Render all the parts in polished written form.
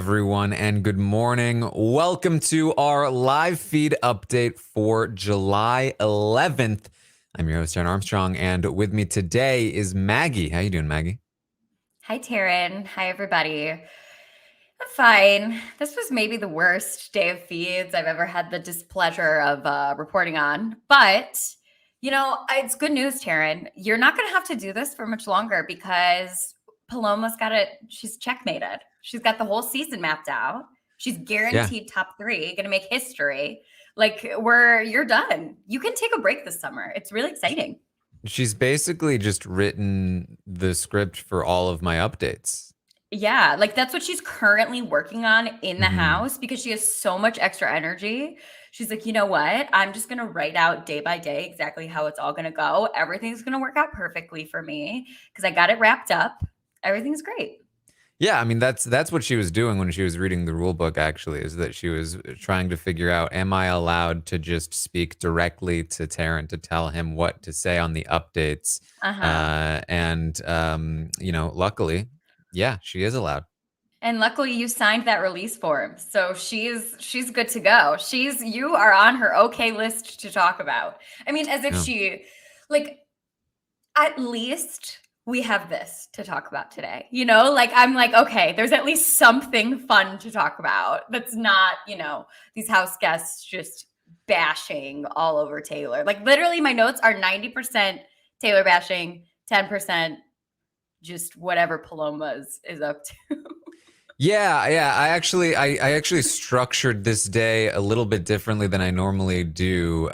everyone, and good morning. Welcome to our live feed update for July 11th. I'm your host, Taran Armstrong, and with me today is Maggie. How you doing, Maggie? Hi, Taran. Hi, everybody. I'm fine. This was maybe the worst day of feeds I've ever had the displeasure of reporting on. But, it's good news, Taran. You're not going to have to do this for much longer because Paloma's got it. She's checkmated. She's got the whole season mapped out. She's guaranteed top 3, going to make history. You're done. You can take a break this summer. It's really exciting. She's basically just written the script for all of my updates. Yeah, that's what she's currently working on in the house because she has so much extra energy. She's like, you know what? I'm just going to write out day by day exactly how it's all going to go. Everything's going to work out perfectly for me because I got it wrapped up. Everything's great. Yeah, I mean, that's what she was doing when she was reading the rule book, actually, is that she was trying to figure out, am I allowed to just speak directly to Taran to tell him what to say on the updates? Luckily, yeah, she is allowed. And luckily you signed that release form. So she's good to go. You are on her okay list to talk about. I mean, as if she at least we have this to talk about today. I'm like, okay, there's at least something fun to talk about that's not, these house guests just bashing all over Taylor. Literally my notes are 90% Taylor bashing, 10% just whatever Paloma is up to. Yeah. I actually structured this day a little bit differently than I normally do,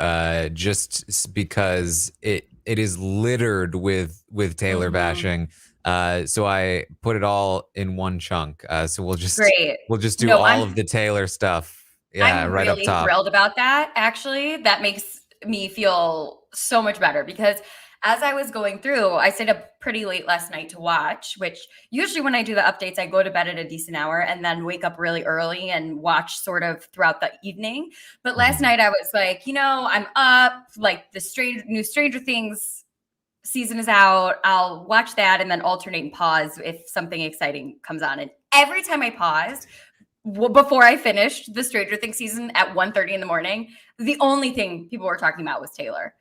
just because it is littered with Taylor bashing. So I put it all in one chunk. So we'll just do all of the Taylor stuff. Yeah, I'm right really up top. thrilled about that. Actually, that makes me feel so much better because as I was going through, I stayed up pretty late last night to watch, which usually when I do the updates, I go to bed at a decent hour and then wake up really early and watch sort of throughout the evening. But last night I was like, I'm up, the new Stranger Things season is out. I'll watch that and then alternate and pause if something exciting comes on. And every time I paused, before I finished the Stranger Things season at 1:30 in the morning, the only thing people were talking about was Taylor.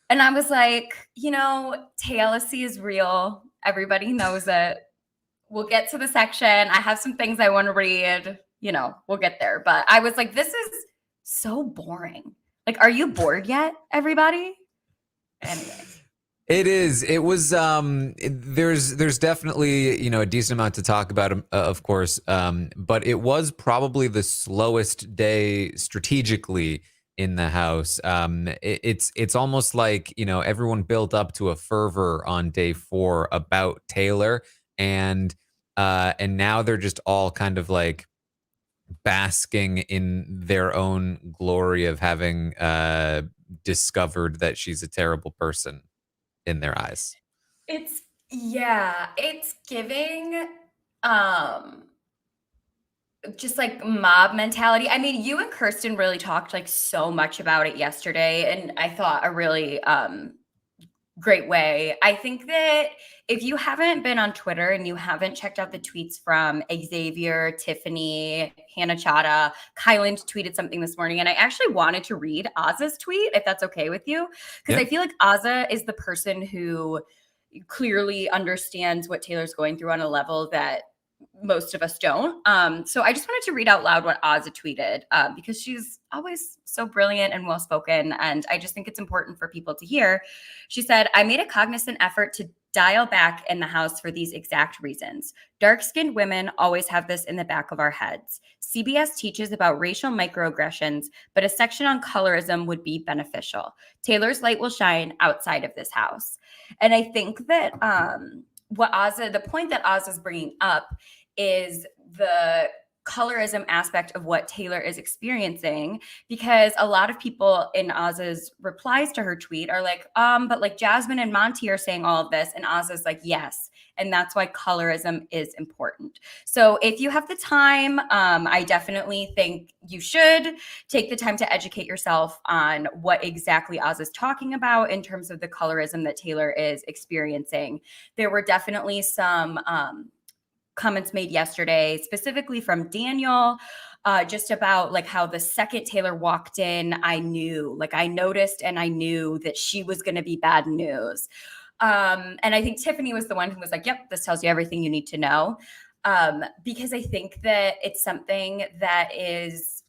And I was like, TLC is real. Everybody knows it. We'll get to the section. I have some things I want to read. We'll get there. But I was like, this is so boring. Are you bored yet, everybody? Anyway. It is. It was. There's definitely a decent amount to talk about, of course. But it was probably the slowest day strategically in the house. It's almost like everyone built up to a fervor on day 4 about Taylor, and now they're just all kind of like basking in their own glory of having discovered that she's a terrible person in their eyes. It's giving just like mob mentality. I mean, you and Kirsten really talked so much about it yesterday, and I thought a really great way. I think that if you haven't been on Twitter and you haven't checked out the tweets from Xavier, Tiffany, Hannah Chada, Kylan tweeted something this morning, and I actually wanted to read Oz's tweet, if that's okay with you, because I feel like Ozza is the person who clearly understands what Taylor's going through on a level that most of us don't. So I just wanted to read out loud what Ozza tweeted because she's always so brilliant and well-spoken. And I just think it's important for people to hear. She said, I made a cognizant effort to dial back in the house for these exact reasons. Dark-skinned women always have this in the back of our heads. CBS teaches about racial microaggressions, but a section on colorism would be beneficial. Taylor's light will shine outside of this house. And I think that the point that Oz is bringing up is the colorism aspect of what Taylor is experiencing, because a lot of people in Oz's replies to her tweet are like, but Jasmine and Monty are saying all of this, and Oz's like, yes. And that's why colorism is important. So if you have the time, I definitely think you should take the time to educate yourself on what exactly Oz is talking about in terms of the colorism that Taylor is experiencing. There were definitely some comments made yesterday, specifically from Daniel, just about like how the second Taylor walked in, I noticed and I knew that she was going to be bad news. And I think Tiffany was the one who was like, yep, this tells you everything you need to know. Because I think that it's something that is,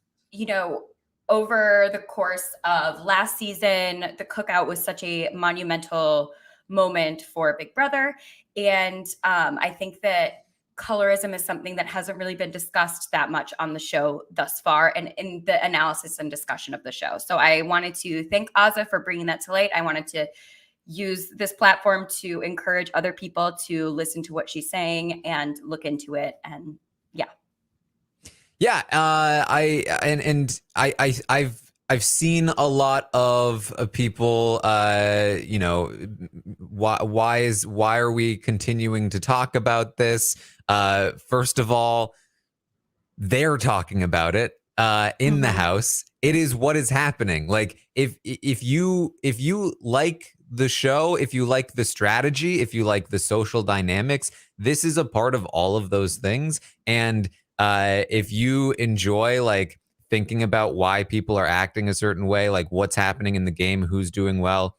over the course of last season, the cookout was such a monumental moment for Big Brother. And I think that colorism is something that hasn't really been discussed that much on the show thus far and in the analysis and discussion of the show. So I wanted to thank Azah for bringing that to light. I wanted to use this platform to encourage other people to listen to what she's saying and look into it. And I've seen a lot of people, why are we continuing to talk about this? First of all, they're talking about it in the house. It is what is happening. Like if you like the show, if you like the strategy, if you like the social dynamics, this is a part of all of those things. And if you enjoy like thinking about why people are acting a certain way, like what's happening in the game, who's doing well,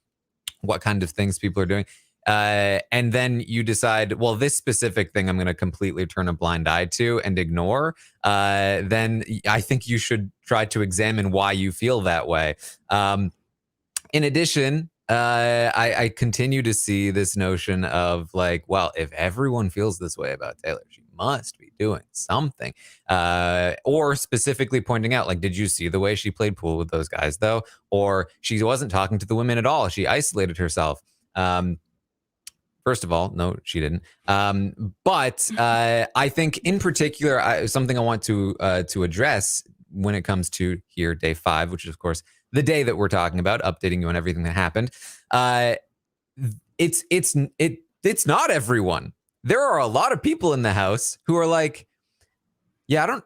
what kind of things people are doing, and then you decide, well, this specific thing I'm going to completely turn a blind eye to and ignore, then I think you should try to examine why you feel that way. In addition, I continue to see this notion of like, well, if everyone feels this way about Taylor, she must be doing something. Or specifically pointing out, like, did you see the way she played pool with those guys, though? Or she wasn't talking to the women at all. She isolated herself. First of all, no, she didn't. But I think in particular, something I want to address when it comes to here, day 5, which is, of course, the day that we're talking about, updating you on everything that happened. It's not everyone. There are a lot of people in the house who are like, yeah,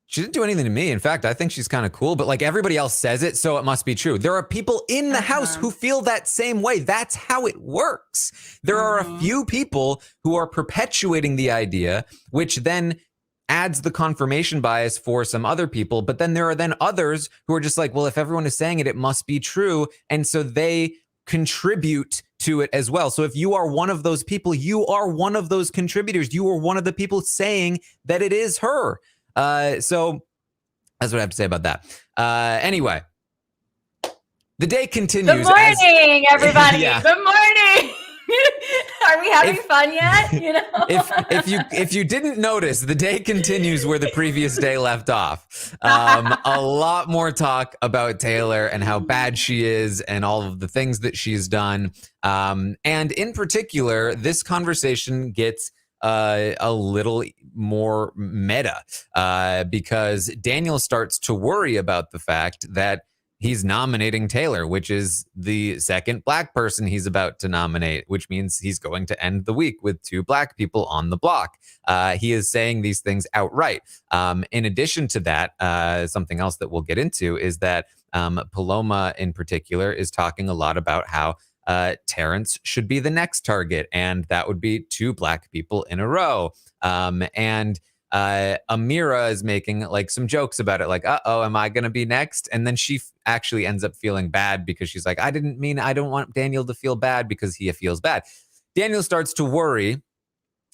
she didn't do anything to me. In fact, I think she's kind of cool, but like everybody else says it, so it must be true. There are people in the house who feel that same way. That's how it works. There are a few people who are perpetuating the idea, which then adds the confirmation bias for some other people. But then there are then others who are just like, well, if everyone is saying it, it must be true. And so they contribute to it as well. So if you are one of those people, you are one of those contributors. You are one of the people saying that it is her. So that's what I have to say about that. Anyway, the day continues. Good morning, everybody. Yeah. Good morning. Are we having fun yet? If you didn't notice, the day continues where the previous day left off. A lot more talk about Taylor and how bad she is and all of the things that she's done. And in particular, this conversation gets a little more meta because Daniel starts to worry about the fact that he's nominating Taylor, which is the second Black person he's about to nominate, which means he's going to end the week with 2 Black people on the block. He is saying these things outright. In addition to that, something else that we'll get into is that Paloma in particular is talking a lot about how Terrence should be the next target, and that would be 2 Black people in a row. And Amira is making like some jokes about it, like, uh-oh, am I going to be next? And then she actually ends up feeling bad because she's like, I don't want Daniel to feel bad because he feels bad. Daniel starts to worry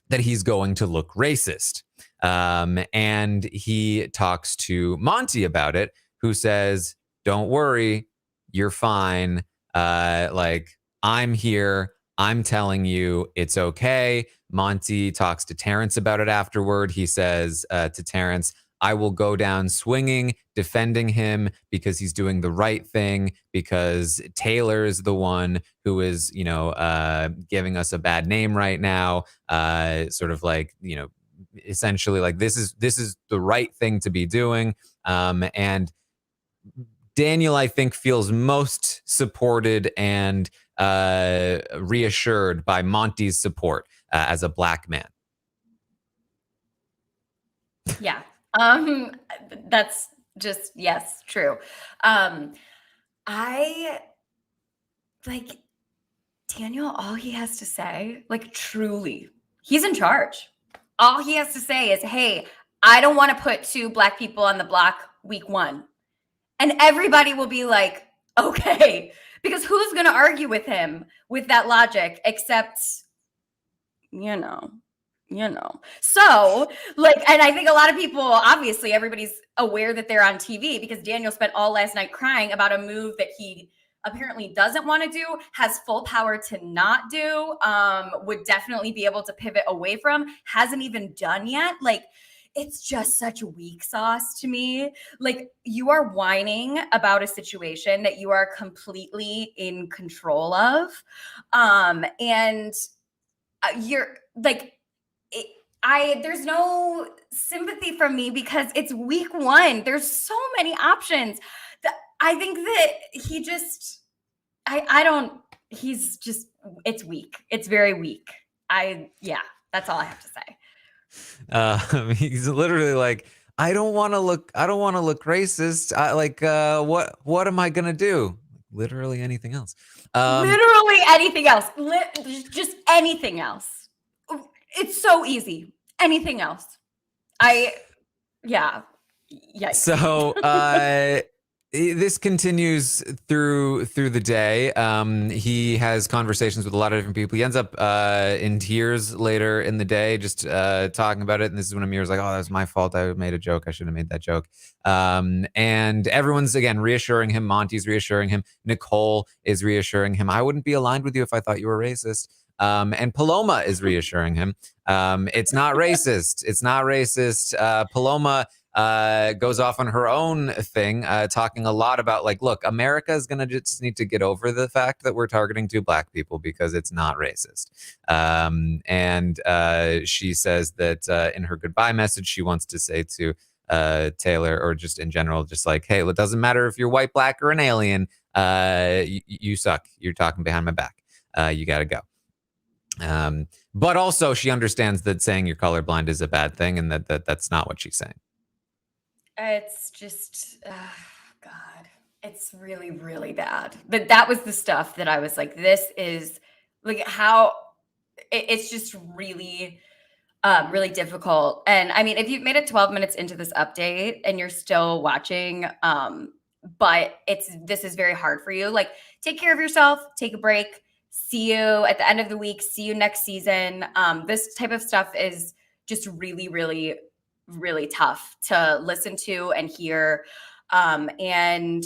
that he's going to look racist. And he talks to Monty about it, who says, don't worry, you're fine. Like, I'm here. I'm telling you it's okay. Monty talks to Terrence about it afterward. He says to Terrence, I will go down swinging, defending him because he's doing the right thing, because Taylor is the one who is, giving us a bad name right now. Sort of like, essentially like this is the right thing to be doing. And Daniel, I think, feels most supported and reassured by Monty's support as a Black man. Yeah. That's just, yes, true. I like Daniel, all he has to say, like, truly, he's in charge. all he has to say is, hey, I don't want to put 2 Black people on the block week 1. And everybody will be like, okay, because who's going to argue with him with that logic except, you know. So, like, and I think a lot of people, obviously, everybody's aware that they're on TV because Daniel spent all last night crying about a move that he apparently doesn't want to do, has full power to not do, would definitely be able to pivot away from, hasn't even done yet. Like, it's just such weak sauce to me. Like, you are whining about a situation that you are completely in control of. And you're like, there's no sympathy from me because it's week 1. There's so many options. I think that he just, he's just, it's weak. It's very weak. That's all I have to say. He's literally like, I don't want to look racist. What am I going to do? Literally anything else. Literally anything else. Just anything else. It's so easy. Anything else. Yeah. So this continues through the day. He has conversations with a lot of different people. He ends up in tears later in the day, just talking about it. And this is when Amir's like, "Oh, that was my fault. I made a joke. I shouldn't have made that joke." And everyone's again reassuring him. Monty's reassuring him. Nicole is reassuring him. I wouldn't be aligned with you if I thought you were racist. And Paloma is reassuring him. It's not racist. It's not racist. Paloma goes off on her own thing, talking a lot about like, look, America is going to just need to get over the fact that we're targeting 2 Black people because it's not racist. And she says that in her goodbye message, she wants to say to Taylor, or just in general, just like, hey, it doesn't matter if you're white, Black, or an alien. You suck. You're talking behind my back. You got to go. But also she understands that saying you're colorblind is a bad thing, and that's not what she's saying. It's just, God, it's really, really bad. But that was the stuff that I was like, this is like how it's just really, really difficult. And I mean, if you've made it 12 minutes into this update and you're still watching, but this is very hard for you, like, take care of yourself, take a break. See you at the end of the week. See you next season. This type of stuff is just really, really, really tough to listen to and hear. And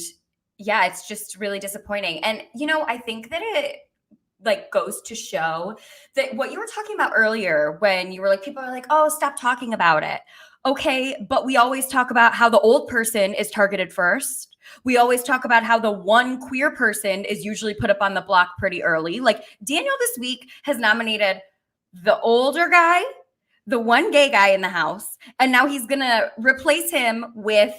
yeah, it's just really disappointing. And, I think that it like goes to show that what you were talking about earlier when you were like, people are like, oh, stop talking about it. Okay, but we always talk about how the old person is targeted first. We always talk about how the one queer person is usually put up on the block pretty early. Like Daniel this week has nominated the older guy, the one gay guy in the house, and now he's going to replace him with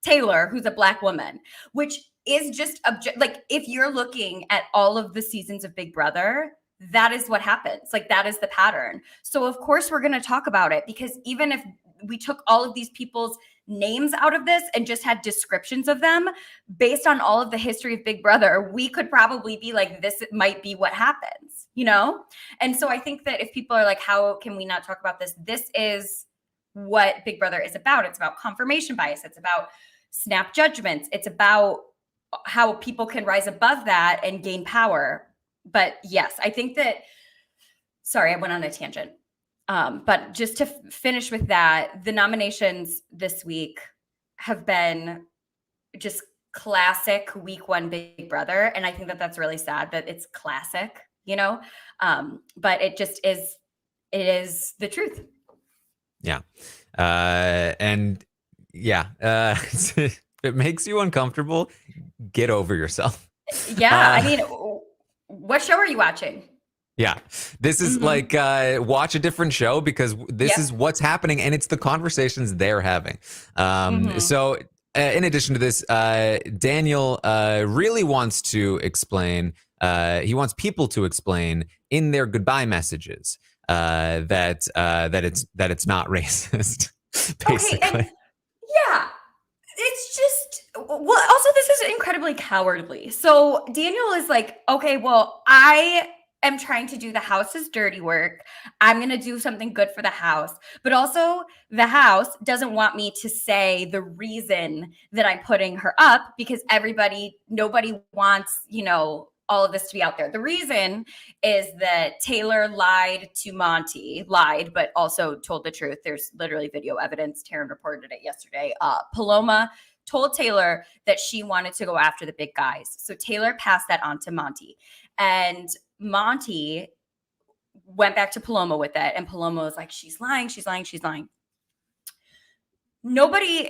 Taylor, who's a Black woman, which is just like, if you're looking at all of the seasons of Big Brother, that is what happens. Like, that is the pattern. So of course we're going to talk about it, because even if we took all of these people's names out of this and just had descriptions of them based on all of the history of Big Brother, we could probably be like, this might be what happens, And so I think that if people are like, how can we not talk about this? This is what Big Brother is about. It's about confirmation bias. It's about snap judgments. It's about how people can rise above that and gain power. But yes, I think that, sorry, I went on a tangent. But just to finish with that, the nominations this week have been just classic week 1 Big Brother. And I think that that's really sad that it's classic, but it is the truth. Yeah. And yeah, if it makes you uncomfortable, get over yourself. Yeah. I mean, what show are you watching? Yeah, this is like watch a different show, because this is what's happening, and it's the conversations they're having. So in addition to this, Daniel really wants to explain, he wants people to explain in their goodbye messages that it's not racist, basically. Okay, yeah, it's just, well, also this is incredibly cowardly. So Daniel is like, okay, well, I am trying to do the house's dirty work. I'm going to do something good for the house. But also, the house doesn't want me to say the reason that I'm putting her up because nobody wants, all of this to be out there. The reason is that Taylor lied to Monty, but also told the truth. There's literally video evidence. Taran reported it yesterday. Paloma told Taylor that she wanted to go after the big guys. So Taylor passed that on to Monty. And Monty went back to Paloma with it. And Paloma was like, she's lying. Nobody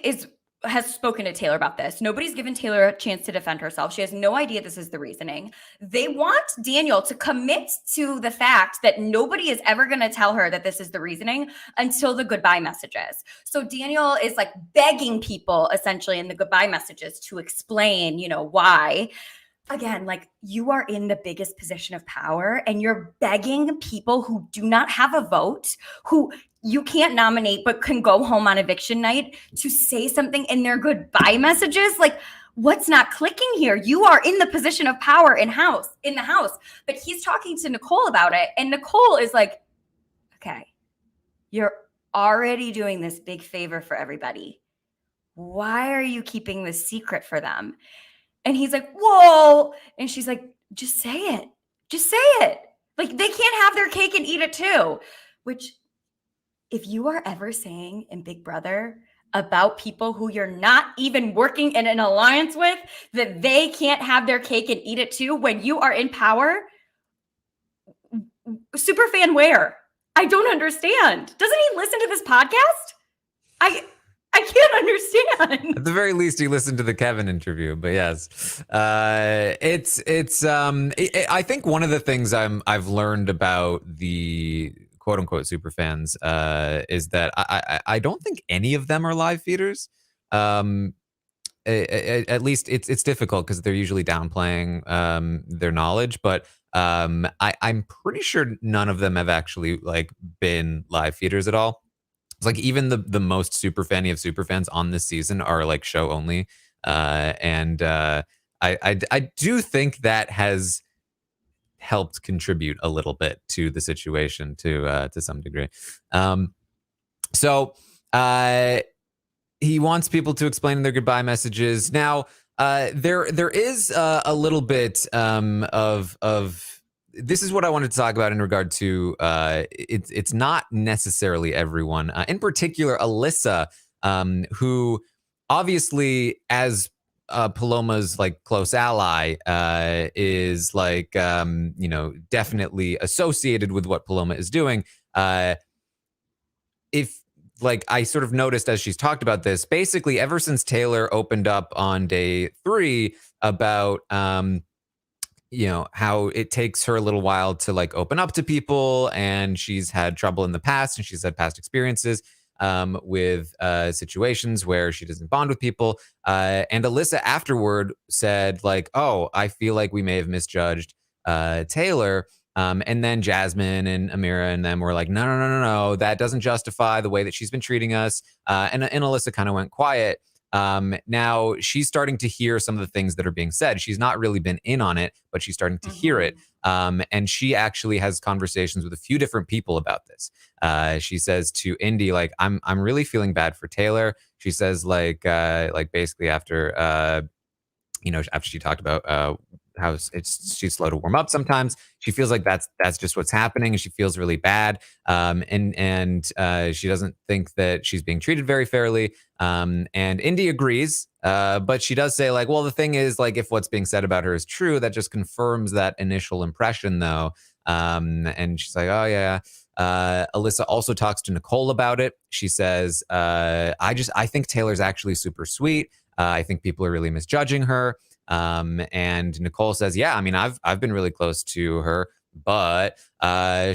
has spoken to Taylor about this. Nobody's given Taylor a chance to defend herself. She has no idea this is the reasoning. They want Daniel to commit to the fact that nobody is ever going to tell her that this is the reasoning until the goodbye messages. So Daniel is like begging people essentially in the goodbye messages to explain, why. Again, like you are in the biggest position of power and you're begging people who do not have a vote, who you can't nominate but can go home on eviction night to say something in their goodbye messages. Like, what's not clicking here? You are in the position of power in the house. But he's talking to Nicole about it. And Nicole is like, okay, you're already doing this big favor for everybody. Why are you keeping this secret for them? And he's like, whoa. And she's like, just say it. Just say it. Like, they can't have their cake and eat it too. Which, if you are ever saying in Big Brother about people who you're not even working in an alliance with, that they can't have their cake and eat it too when you are in power, superfan where? I don't understand. Doesn't he listen to this podcast? I can't understand. At the very least, he listened to the Kevin interview, but yes, I think one of the things I've learned about the quote unquote super fans is that I don't think any of them are live feeders. At least it's difficult because they're usually downplaying their knowledge, but I'm pretty sure none of them have actually like been live feeders at all. It's like even the most super fanny of super fans on this season are like show only, and I do think that has helped contribute a little bit to the situation to some degree. So he wants people to explain their goodbye messages. Now there is a little bit of this is what I wanted to talk about in regard to it's not necessarily everyone. In particular, Alyssa, who obviously as Paloma's like close ally is like definitely associated with what Paloma is doing. If like I sort of noticed as she's talked about this, basically ever since Taylor opened up on day 3 about how it takes her a little while to like open up to people, and she's had trouble in the past and she's had past experiences with situations where she doesn't bond with people. And Alyssa afterward said like, oh, I feel like we may have misjudged Taylor. And then Jasmine and Amira and them were like, no, that doesn't justify the way that she's been treating us. And Alyssa kind of went quiet. Now she's starting to hear some of the things that are being said. She's not really been in on it, but she's starting to hear it. And she actually has conversations with a few different people about this. She says to Indy, like, I'm really feeling bad for Taylor. She says like basically after, after she talked about, how she's slow to warm up sometimes. She feels like that's just what's happening, and she feels really bad. And she doesn't think that she's being treated very fairly. And Indy agrees, but she does say like, well, the thing is like, if what's being said about her is true, that just confirms that initial impression though. And she's like, oh yeah. Alyssa also talks to Nicole about it. She says, I think Taylor's actually super sweet. I think people are really misjudging her. And Nicole says, yeah, I mean, I've been really close to her, but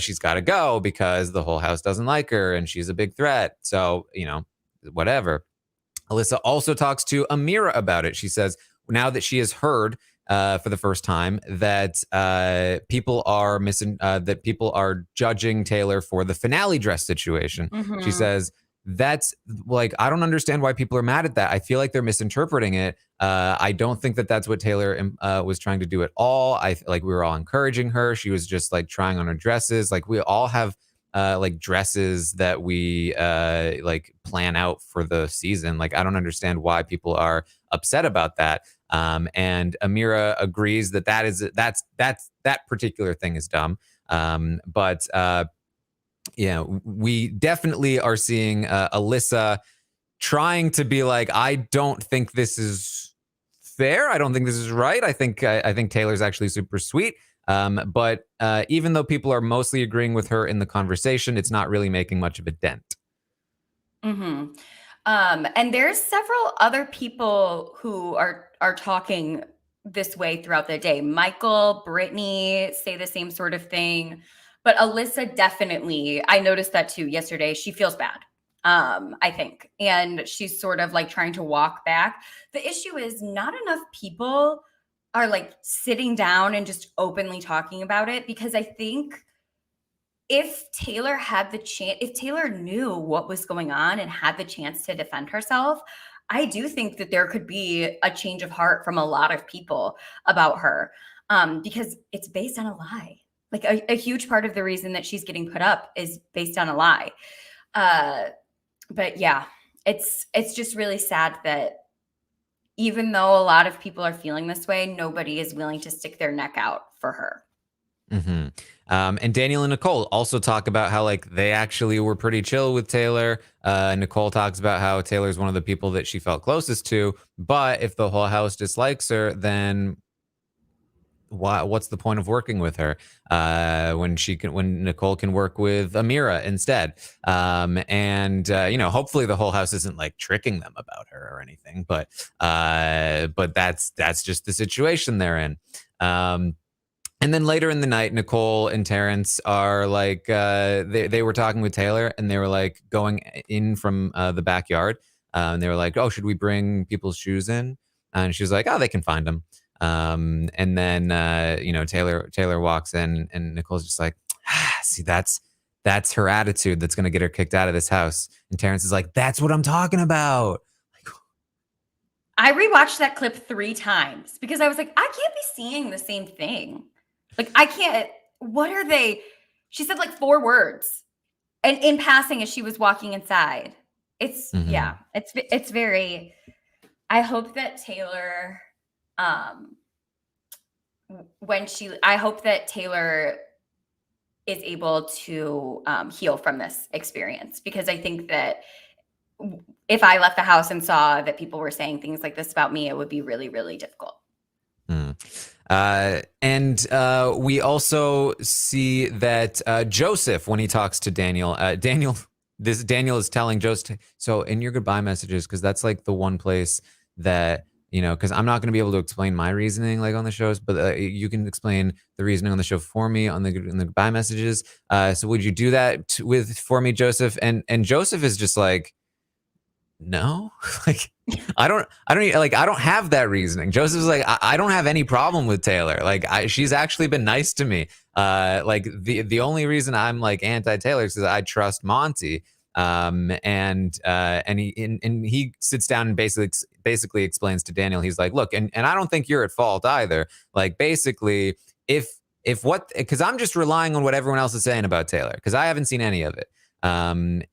she's got to go because the whole house doesn't like her and she's a big threat. So, whatever. Alyssa also talks to Amira about it. She says, now that she has heard for the first time that people are judging Taylor for the finale dress situation. She says that's like, I don't understand why people are mad at that. I feel like they're misinterpreting it. I don't think that that's what Taylor was trying to do at all. I like we were all encouraging her. She was just like trying on her dresses. Like we all have like dresses that we like plan out for the season. Like I don't understand why people are upset about that. And Amira agrees that that particular thing is dumb. But yeah, we definitely are seeing Alyssa trying to be like, I don't think this is fair. I don't think this is right. I think Taylor's actually super sweet. But even though people are mostly agreeing with her in the conversation, it's not really making much of a dent. Mm-hmm. And there's several other people who are talking this way throughout the day. Michael, Brittany say the same sort of thing, but Alyssa definitely, I noticed that too yesterday. She feels bad, I think, and she's sort of like trying to walk back. The issue is not enough people are like sitting down and just openly talking about it, because I think if Taylor had the chance, if Taylor knew what was going on and had the chance to defend herself, I do think that there could be a change of heart from a lot of people about her, because it's based on a lie. Like a huge part of the reason that she's getting put up is based on a lie. But yeah, it's just really sad that even though a lot of people are feeling this way, nobody is willing to stick their neck out for her. Mm-hmm. And Daniel and Nicole also talk about how like they actually were pretty chill with Taylor. Nicole talks about how Taylor's one of the people that she felt closest to, but if the whole house dislikes her, then what's the point of working with her when Nicole can work with Amira instead? And hopefully the whole house isn't like tricking them about her or anything, but that's just the situation they're in. And then later in the night, Nicole and Terrence are like, they were talking with Taylor, and they were like going in from the backyard. And they were like, oh, should we bring people's shoes in? And she was like, oh, they can find them. And then, Taylor walks in, and Nicole's just like, see, that's her attitude that's going to get her kicked out of this house. And Terrence is like, that's what I'm talking about. I rewatched that clip 3 times because I was like, I can't be seeing the same thing. Like, I can't. What are they? She said like 4 words, and in passing as she was walking inside. It's yeah. It's very. I hope that Taylor, I hope that Taylor is able to heal from this experience, because I think that if I left the house and saw that people were saying things like this about me, it would be really, really difficult. And we also see that Joseph, when he talks to Daniel, Daniel is telling Joseph, so in your goodbye messages, because that's like the one place that, because I'm not going to be able to explain my reasoning like on the shows, but you can explain the reasoning on the show for me in the goodbye messages. So would you do that for me, Joseph? And Joseph is just like, no, like I don't have that reasoning. Joseph's like, I don't have any problem with Taylor. Like she's actually been nice to me. Like the only reason I'm like anti-Taylor is because I trust Monty. And he sits down and basically explains to Daniel, he's like, look, and I don't think you're at fault either. Like basically, because I'm just relying on what everyone else is saying about Taylor, because I haven't seen any of it. And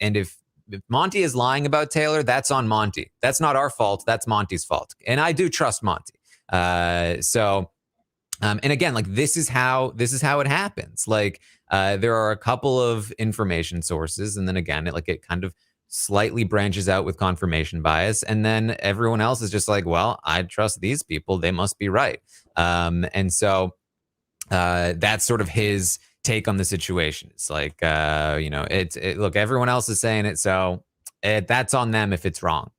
if Monty is lying about Taylor, that's on Monty. That's not our fault. That's Monty's fault. And I do trust Monty. And again, like this is how it happens. Like there are a couple of information sources, and then again, it kind of slightly branches out with confirmation bias, and then everyone else is just like, well, I trust these people. They must be right. And so that's sort of his take on the situation. It's like, look, everyone else is saying it, so that's on them if it's wrong.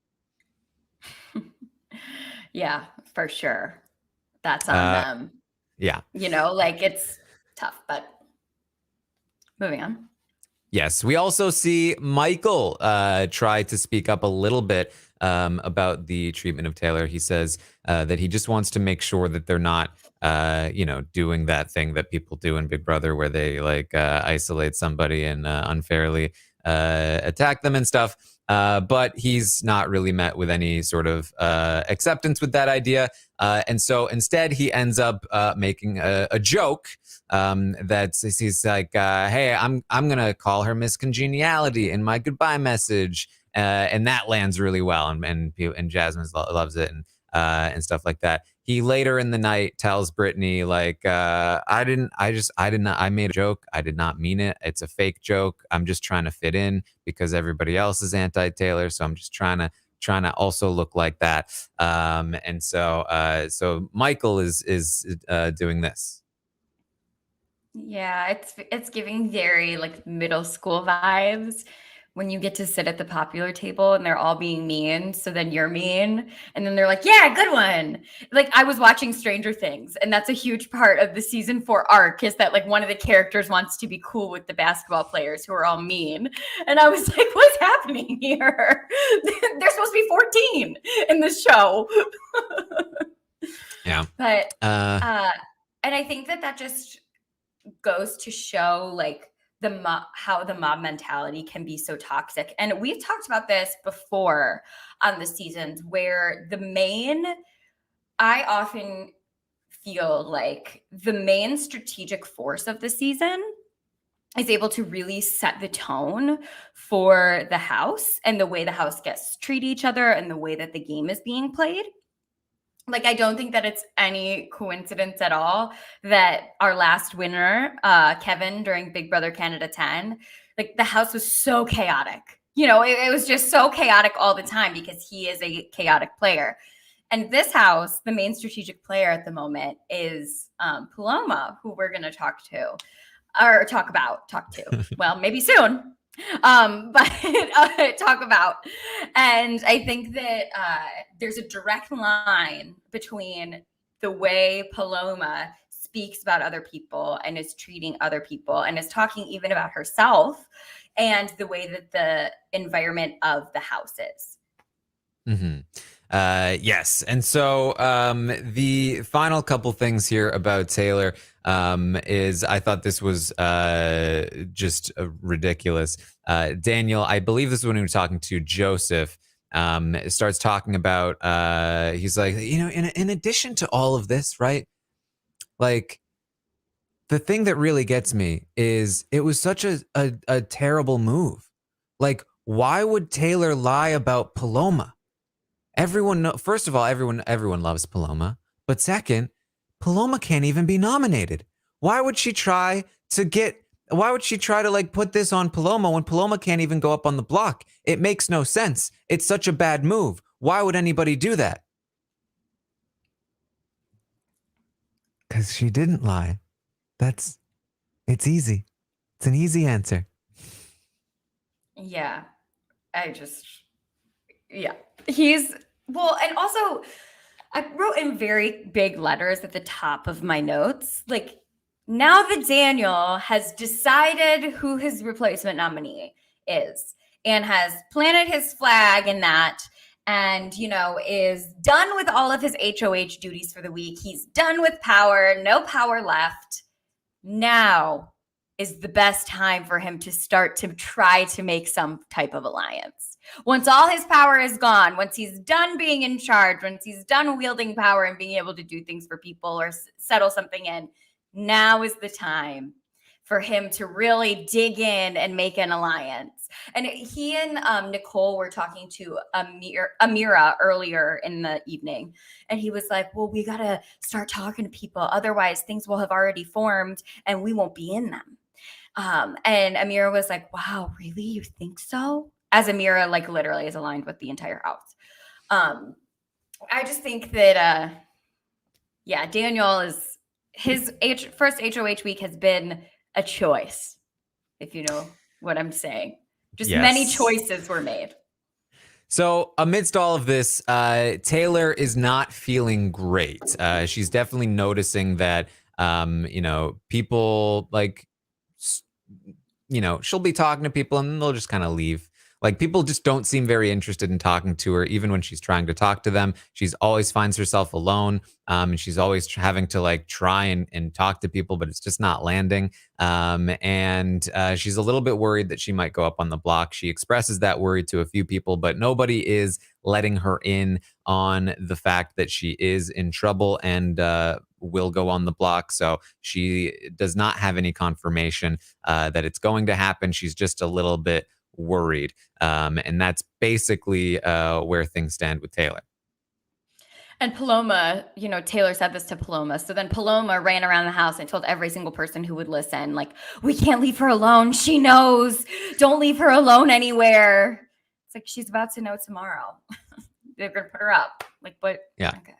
Yeah, for sure. That's on them. Yeah. Like it's tough, but moving on. Yes. We also see Michael try to speak up a little bit about the treatment of Taylor. He says that he just wants to make sure that they're not doing that thing that people do in Big Brother where they like isolate somebody and unfairly attack them and stuff. But he's not really met with any sort of acceptance with that idea. And so instead, he ends up making a joke that he's like, hey, I'm going to call her Miss Congeniality in my goodbye message. And that lands really well. And Jasmine loves it and stuff like that. He later in the night tells Brittany, like, I made a joke. I did not mean it. It's a fake joke. I'm just trying to fit in because everybody else is anti-Taylor. So I'm just trying to also look like that. And so Michael is doing this. Yeah, it's giving very like middle school vibes when you get to sit at the popular table and they're all being mean. So then you're mean. And then they're like, yeah, good one. Like I was watching Stranger Things, and that's a huge part of the season 4 arc is that like one of the characters wants to be cool with the basketball players who are all mean. And I was like, what's happening here? They're supposed to be 14 in this show. Yeah. But, and I think that just goes to show like how the mob mentality can be so toxic. And we've talked about this before on the seasons where I often feel like the main strategic force of the season is able to really set the tone for the house and the way the house gets to treat each other and the way that the game is being played. Like, I don't think that it's any coincidence at all that our last winner, Kevin, during Big Brother Canada 10, like the house was so chaotic. You know, it was just so chaotic all the time because he is a chaotic player. And this house, the main strategic player at the moment is Paloma, who we're going to talk to. Well, maybe soon. But talk about. And I think that there's a direct line between the way Paloma speaks about other people and is treating other people and is talking even about herself and the way that the environment of the house is. Mm-hmm. Yes. And so the final couple things here about Taylor is I thought this was just ridiculous. Daniel, I believe this is when he was talking to Joseph, starts talking about, he's like, you know, in addition to all of this, right? Like, the thing that really gets me is it was such a terrible move. Like, why would Taylor lie about Paloma? First of all, everyone loves Paloma. But second, Paloma can't even be nominated. Why would she try to like put this on Paloma when Paloma can't even go up on the block? It makes no sense. It's such a bad move. Why would anybody do that? Because she didn't lie. It's easy. It's an easy answer. Yeah. And also I wrote in very big letters at the top of my notes, like, now that Daniel has decided who his replacement nominee is and has planted his flag in that and, you know, is done with all of his HOH duties for the week. He's done with power, no power left. Now is the best time for him to start to try to make some type of alliance. Once all his power is gone, once he's done being in charge, once he's done wielding power and being able to do things for people or settle something in, now is the time for him to really dig in and make an alliance. And he and Nicole were talking to Amira earlier in the evening. And he was like, well, we got to start talking to people. Otherwise, things will have already formed and we won't be in them. And Amira was like, wow, really? You think so? As Amira, like, literally is aligned with the entire house. I just think that, Daniel is, his first HOH week has been a choice, if you know what I'm saying. Just many choices were made. So amidst all of this, Taylor is not feeling great. She's definitely noticing that, people like, she'll be talking to people and they'll just kind of leave. Like, people just don't seem very interested in talking to her, even when she's trying to talk to them. She's always finds herself alone. And she's always having to like try and talk to people, but it's just not landing. And she's a little bit worried that she might go up on the block. She expresses that worry to a few people, but nobody is letting her in on the fact that she is in trouble and will go on the block. So she does not have any confirmation that it's going to happen. She's just a little bit worried. And that's basically where things stand with Taylor. And Paloma, Taylor said this to Paloma. So then Paloma ran around the house and told every single person who would listen, like, we can't leave her alone. She knows. Don't leave her alone anywhere. It's like, she's about to know tomorrow. They're going to put her up. Like, but yeah. Okay.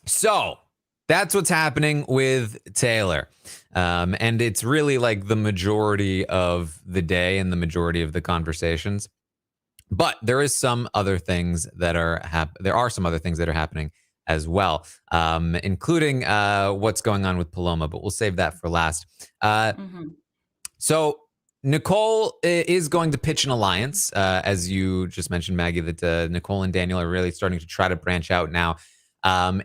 So that's what's happening with Taylor. And it's really like the majority of the day and the majority of the conversations. But there is some other things that are there are some other things that are happening as well, including what's going on with Paloma. But we'll save that for last. So Nicole is going to pitch an alliance, as you just mentioned, Maggie, that Nicole and Daniel are really starting to try to branch out now.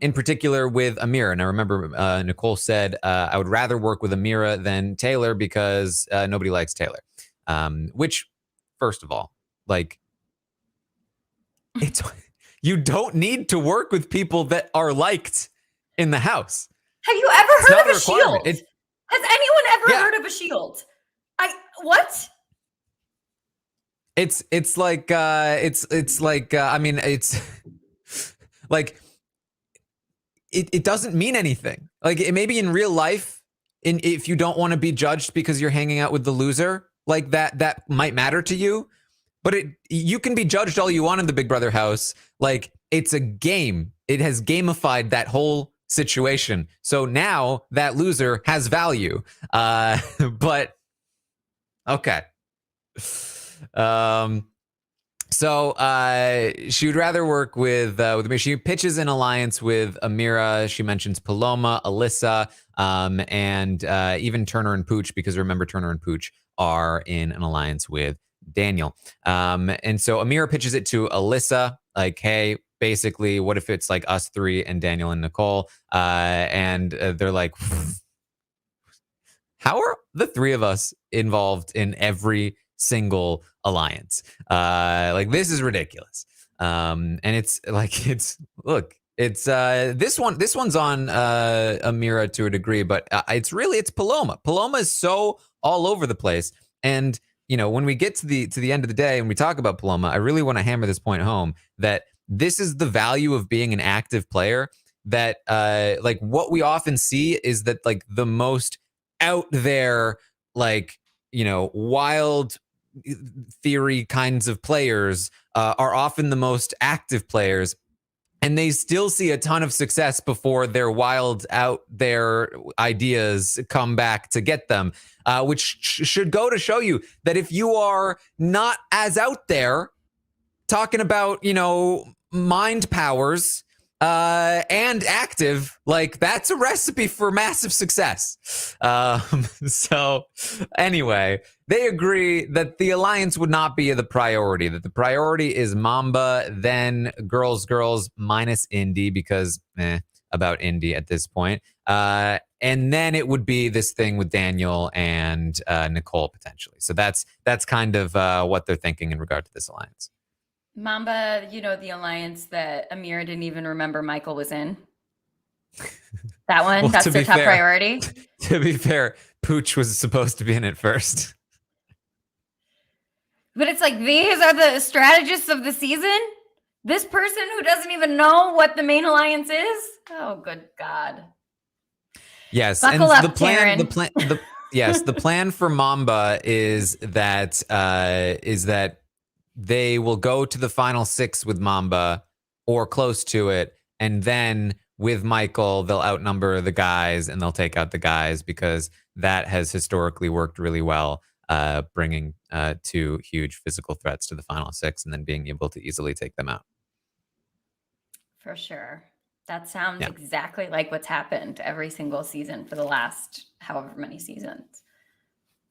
In particular with Amira. And I remember Nicole said, I would rather work with Amira than Taylor because nobody likes Taylor. Which, first of all, like, you don't need to work with people that are liked in the house. Have you ever heard of a shield? Has anyone ever heard of a shield? What? It's like I mean, it's like it doesn't mean anything. Like, maybe in real life, if you don't want to be judged because you're hanging out with the loser, like that might matter to you. But you can be judged all you want in the Big Brother house. Like, it's a game. It has gamified that whole situation. So now that loser has value. But okay. So she would rather work with me. She pitches an alliance with Amira. She mentions Paloma, Alyssa, and even Turner and Pooch, because remember, Turner and Pooch are in an alliance with Daniel. And so Amira pitches it to Alyssa, like, hey, basically, what if it's like us three and Daniel and Nicole? And they're like, how are the three of us involved in every single alliance? Like, this is ridiculous. And it's like, this one's on Amira to a degree, but it's Paloma. Paloma is so all over the place. And when we get to the end of the day and we talk about Paloma, I really want to hammer this point home, that this is the value of being an active player. That like, what we often see is that, like, the most out there, like, wild theory kinds of players are often the most active players. And they still see a ton of success before their wild out there ideas come back to get them, which should go to show you that if you are not as out there talking about, mind powers and active, like, that's a recipe for massive success. So anyway, they agree that the alliance would not be the priority, that the priority is Mamba, then girls minus Indy, because about Indy at this point. And then it would be this thing with Daniel and Nicole potentially. So that's kind of what they're thinking in regard to this alliance. Mamba, the alliance that Amira didn't even remember Michael was in. That one, well, that's their top priority. To be fair, Pooch was supposed to be in it first. But it's like, these are the strategists of the season? This person who doesn't even know what the main alliance is? Oh, good God. Yes. Buckle and up, Taran. Yes, the plan for Mamba is that they will go to the final 6 with Mamba or close to it. And then with Michael, they'll outnumber the guys and they'll take out the guys, because that has historically worked really well, bringing 2 huge physical threats to the final 6 and then being able to easily take them out. For sure. That sounds exactly like what's happened every single season for the last however many seasons.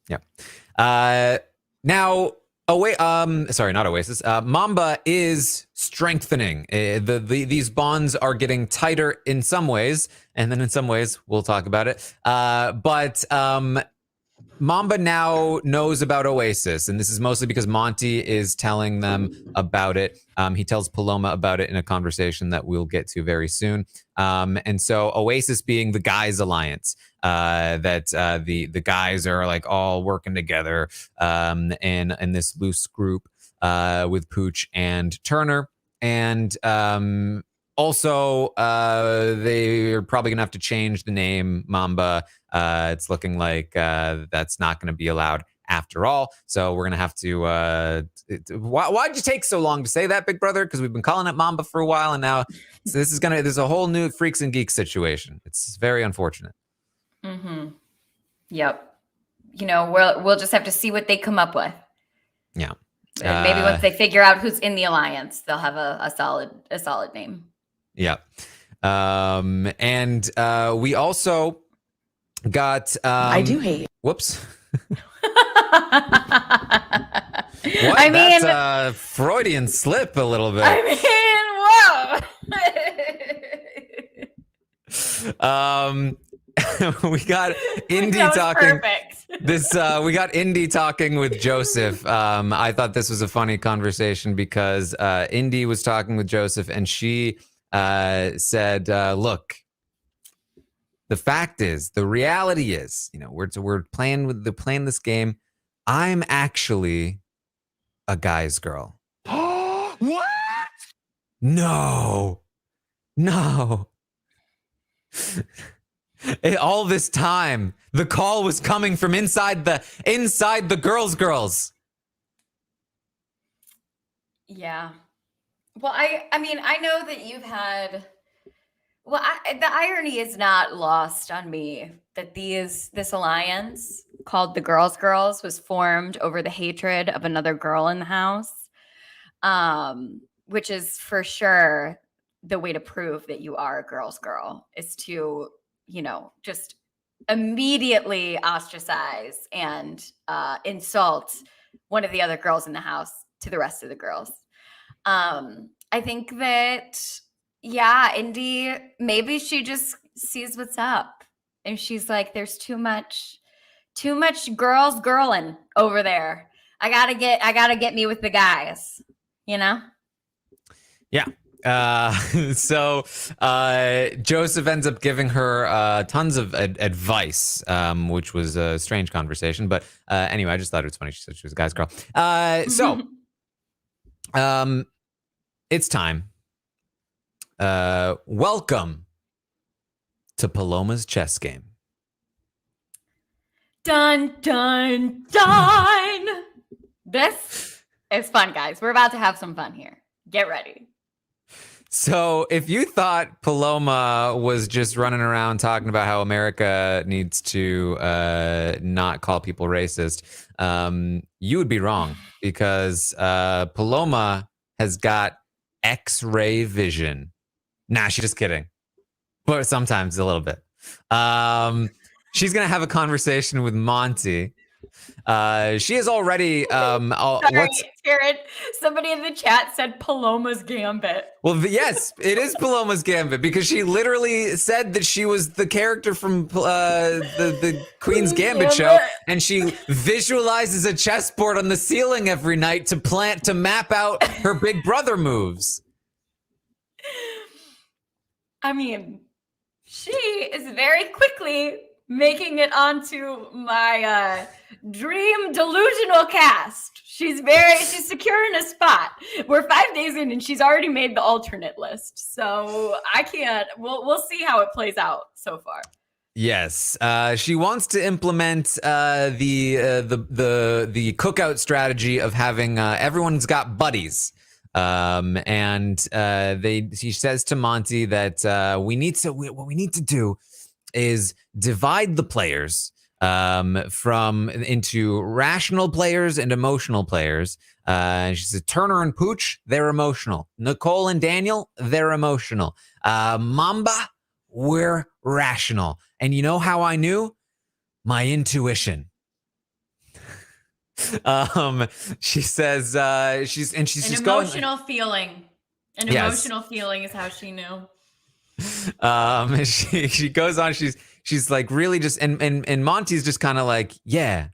Yeah. Now, not Oasis. Mamba is strengthening. These bonds are getting tighter in some ways, and then in some ways, we'll talk about it. But Mamba now knows about Oasis, and this is mostly because Monty is telling them about it. He tells Paloma about it in a conversation that we'll get to very soon. And so Oasis being the guys' alliance, that the guys are like all working together in this loose group with Pooch and Turner. And also, they're probably going to have to change the name Mamba. It's looking like that's not going to be allowed after all. So we're going to have to... why'd you take so long to say that, Big Brother? Because we've been calling it Mamba for a while, and now so there's a whole new Freaks and Geeks situation. It's very unfortunate. Mm-hmm. Yep. We'll just have to see what they come up with. Yeah. Maybe once they figure out who's in the alliance, they'll have a solid name. Yeah. And we also got... I do hate. Whoops. What? I mean... That's a Freudian slip a little bit. I mean, whoa. We got Indy talking... Perfect. We got Indy talking with Joseph. I thought this was a funny conversation because Indy was talking with Joseph, and she said, look, the reality is, we're playing this game. I'm actually a guy's girl. What? No. All this time, the call was coming from inside the girls. Yeah. Well, I mean, I know that you've had... Well, the irony is not lost on me that this alliance called the Girls was formed over the hatred of another girl in the house, which is for sure the way to prove that you are a girl's girl is to, just immediately ostracize and insult one of the other girls in the house to the rest of the girls. I think that... Yeah, Indy, maybe she just sees what's up. And she's like, there's too much girls girling over there. I gotta get me with the guys, Yeah. So Joseph ends up giving her tons of advice, which was a strange conversation. But anyway, I just thought it was funny. She said she was a guy's girl. So it's time. Welcome to Paloma's chess game. Dun, dun, dun. This is fun, guys. We're about to have some fun here. Get ready. So if you thought Paloma was just running around talking about how America needs to not call people racist, you would be wrong, because Paloma has got X-ray vision. Nah, she's just kidding. But sometimes a little bit. She's going to have a conversation with Monty. She is already... Sorry, Jared. Somebody in the chat said Paloma's Gambit. Well, yes, it is Paloma's Gambit, because she literally said that she was the character from the Queen's Gambit show, and she visualizes a chessboard on the ceiling every night to map out her big brother moves. I mean, she is very quickly making it onto my dream delusional cast. She's securing a spot. We're 5 days in and she's already made the alternate list. So we'll see how it plays out so far. Yes, she wants to implement the cookout strategy of having everyone's got buddies. She says to Monty that what we need to do is divide the players into rational players and emotional players. She said Turner and Pooch, they're emotional. Nicole and Daniel, they're emotional. Mamba, we're rational. And you know how I knew? My intuition. She says she's An just going. emotional feeling. An Yes. emotional feeling is how she knew. She goes on. She's like really just and Monty's just kind of like, yeah,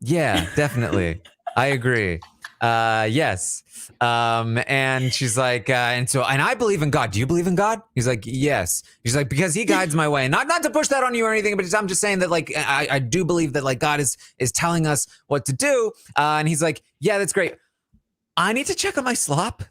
definitely, I agree. Yes. And she's like, and I believe in God. Do you believe in God? He's like, yes. She's like, because he guides my way. Not to push that on you or anything, but I'm just saying that like I do believe that like God is telling us what to do. And he's like, yeah, that's great. I need to check on my slop.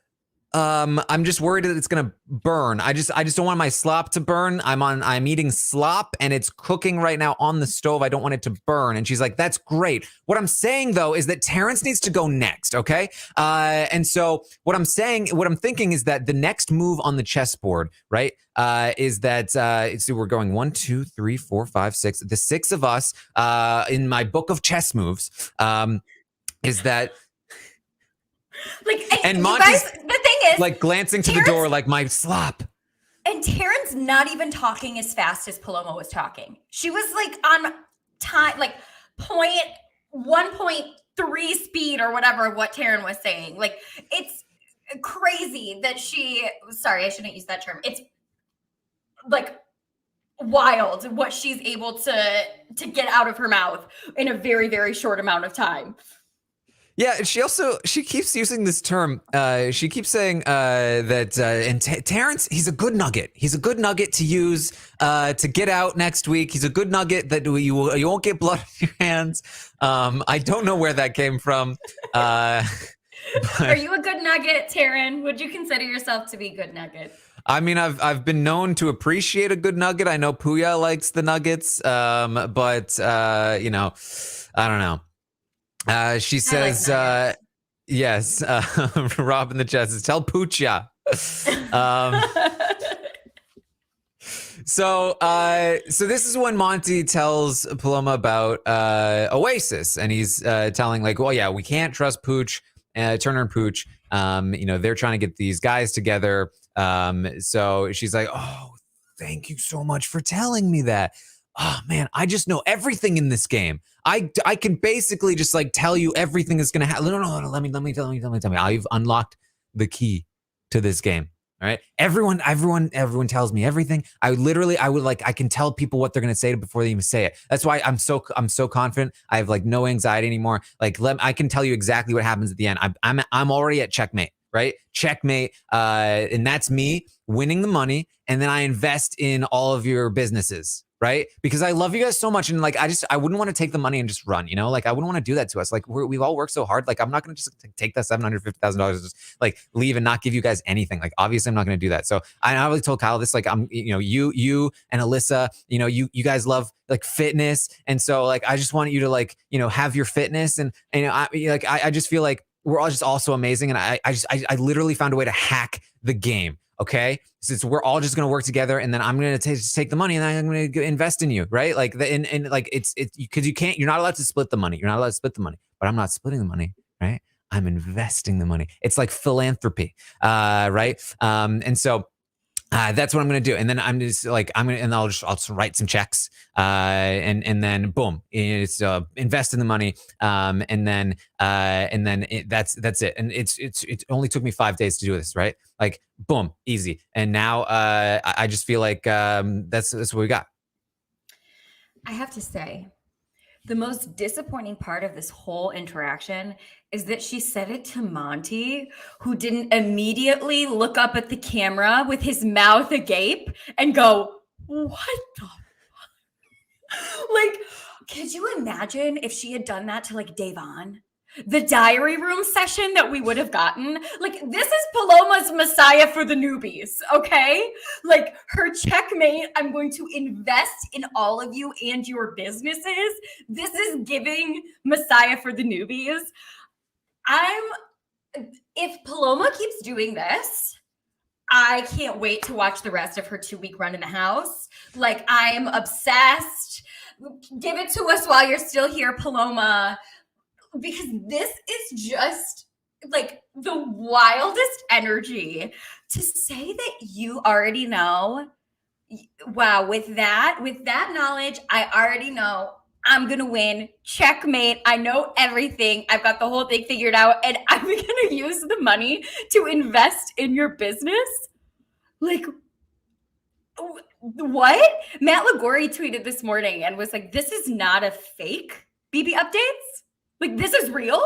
I'm just worried that it's gonna burn. I just don't want my slop to burn. I'm eating slop and it's cooking right now on the stove. I don't want it to burn. And she's like, that's great. What I'm saying though is that Terrence needs to go next, okay? And so what I'm thinking is that the next move on the chessboard, right? Is that so we're going 1, 2, 3, 4, 5, 6. The 6 of us in my book of chess moves is that. Like, and you Monty's, guys, the thing is, like glancing to the door, like my slop. And Taran's not even talking as fast as Paloma was talking. She was like on time, like 1.3 speed or whatever, what Taran was saying. Like, it's crazy that sorry, I shouldn't use that term. It's like wild what she's able to get out of her mouth in a very, very short amount of time. Yeah, she keeps using this term. She keeps saying that and Terrence, he's a good nugget. He's a good nugget to use to get out next week. He's a good nugget that you won't get blood on your hands. I don't know where that came from. Are you a good nugget, Taran? Would you consider yourself to be a good nugget? I mean, I've been known to appreciate a good nugget. I know Puya likes the nuggets, but you know, I don't know. She says, yes, Rob in the chat says, tell Poocha. So this is when Monty tells Paloma about Oasis, and he's telling like, well, yeah, we can't trust Pooch, Turner and Pooch. You know, they're trying to get these guys together. So she's like, oh, thank you so much for telling me that. Oh man, I just know everything in this game. I can basically just like tell you everything that's gonna happen. No, let me tell me. I've unlocked the key to this game. All right. Everyone tells me everything. I can tell people what they're gonna say before they even say it. That's why I'm so confident. I have like no anxiety anymore. Like I can tell you exactly what happens at the end. I'm already at checkmate. Right? Checkmate. And that's me winning the money. And then I invest in all of your businesses. Right? Because I love you guys so much. And like, I wouldn't want to take the money and just run, you know, like I wouldn't want to do that to us. Like we've all worked so hard. Like I'm not going to just take that $750,000 and just like leave and not give you guys anything. Like obviously I'm not going to do that. So I already told Kyle this, like you and Alyssa, you guys love like fitness. And so like, I just want you to like, have your fitness and I just feel like we're all just also amazing. And I literally found a way to hack the game. Okay. Since we're all just going to work together and then I'm going to take the money and I'm going to invest in you. Right. Like and like it's because you're not allowed to split the money. You're not allowed to split the money, but I'm not splitting the money. Right. I'm investing the money. It's like philanthropy. Right. And so that's what I'm going to do. And then I'm just like, I'll just write some checks and then boom, it's invest in the money. And then that's it. And it only took me 5 days to do this. Right. Like boom, easy. And now I just feel like that's what we got. I have to say, the most disappointing part of this whole interaction is that she said it to Monty, who didn't immediately look up at the camera with his mouth agape and go, what the fuck? Like, could you imagine if she had done that to like Davon? The diary room session that we would have gotten. Like, this is Paloma's Messiah for the newbies, okay? Like, her checkmate, I'm going to invest in all of you and your businesses. This is giving Messiah for the newbies. If Paloma keeps doing this, I can't wait to watch the rest of her 2-week run in the house. Like, I'm obsessed. Give it to us while you're still here, Paloma. Because this is just like the wildest energy to say that you already know. Wow, with that knowledge, I already know I'm going to win. Checkmate. I know everything. I've got the whole thing figured out, and I'm going to use the money to invest in your business. Like, what? Matt Lagori tweeted this morning and was like, this is not a fake BB updates. Like, this is real.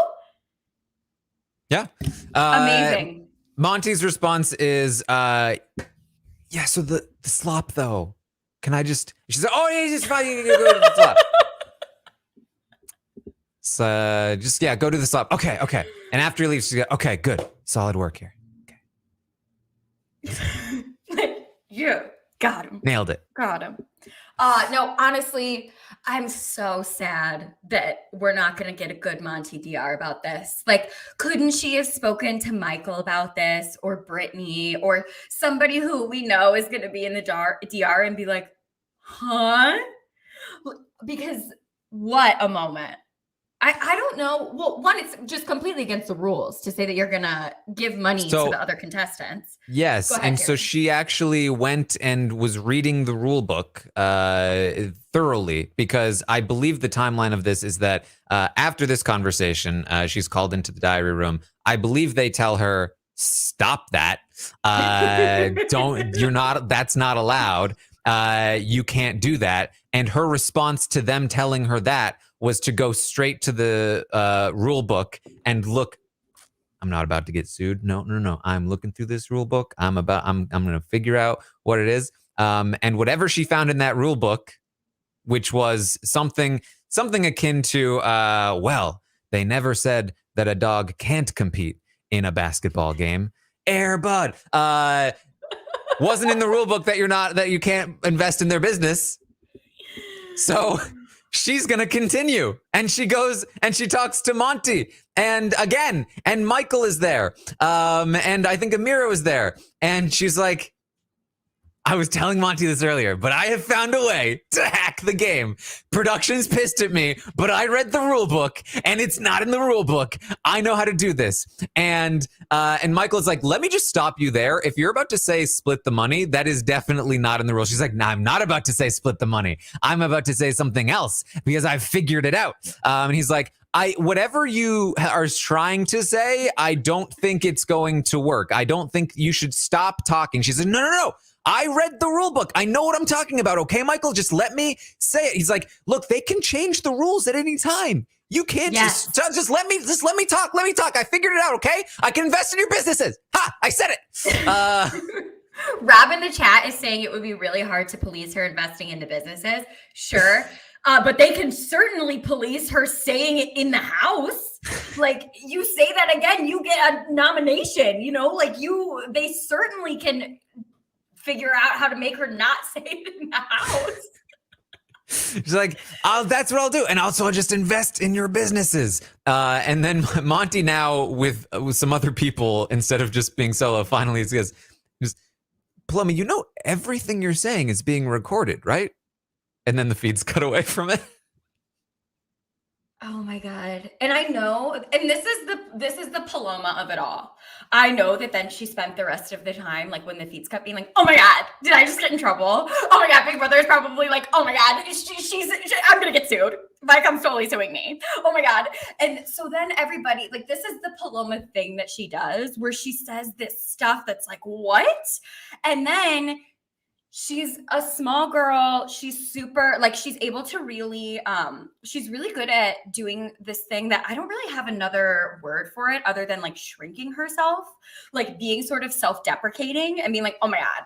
Yeah. Amazing. Monty's response is, yeah, so the slop though, can I just, she's like, oh yeah, just fine, you can go to the slop. So just, yeah, go to the slop. Okay. And after he leaves, she's like, okay, good. Solid work here. Like, yeah, got him. Nailed it. Got him. No, honestly, I'm so sad that we're not going to get a good Monty DR about this. Like, couldn't she have spoken to Michael about this, or Brittany, or somebody who we know is going to be in the DR and be like, huh? Because what a moment. I don't know. Well, one, it's just completely against the rules to say that you're going to give money to the other contestants. Yes. Go ahead, And so she actually went and was reading the rule book thoroughly, because I believe the timeline of this is that after this conversation, she's called into the diary room. I believe they tell her, stop that. That's not allowed. You can't do that. And her response to them telling her that was to go straight to the rule book and look. I'm not about to get sued. No. I'm looking through this rule book. I'm going to figure out what it is. And whatever she found in that rule book, which was something akin to, well, they never said that a dog can't compete in a basketball game. Air Bud. Wasn't in the rule book that you can't invest in their business. So she's going to continue. And she goes and she talks to Monty. And again, and Michael is there. And I think Amira was there. And she's like, I was telling Monty this earlier, but I have found a way to hack the game. Production's pissed at me, but I read the rule book and it's not in the rule book. I know how to do this. And Michael's like, let me just stop you there. If you're about to say split the money, that is definitely not in the rules. She's like, nah, I'm not about to say split the money. I'm about to say something else because I've figured it out. And he's like, whatever you are trying to say, I don't think it's going to work. I don't think you should stop talking. She said, no. I read the rule book. I know what I'm talking about. Okay, Michael, just let me say it. He's like, look, they can change the rules at any time. You can't just let me talk. Let me talk. I figured it out. Okay, I can invest in your businesses. Ha! I said it. Rob in the chat is saying it would be really hard to police her investing into businesses. Sure. But they can certainly police her saying it in the house. Like, you say that again, you get a nomination, they certainly can figure out how to make her not say it in the house. She's like, that's what I'll do. And also I'll just invest in your businesses. And then Monty now with some other people, instead of just being solo, finally he goes, Paloma, everything you're saying is being recorded, right? And then the feeds cut away from it. Oh my God. And I know, and this is the Paloma of it all. I know that then she spent the rest of the time, like when the feeds cut, being like, oh my God, did I just get in trouble? Oh my God, Big Brother is probably like, oh my God, I'm going to get sued. Vicom's totally suing me. Oh my God. And so then everybody, like, this is the Paloma thing that she does, where she says this stuff that's like, what? And then she's a small girl. She's super, like, she's able to really, she's really good at doing this thing that I don't really have another word for it other than like shrinking herself, like being sort of self-deprecating and being like, oh my God,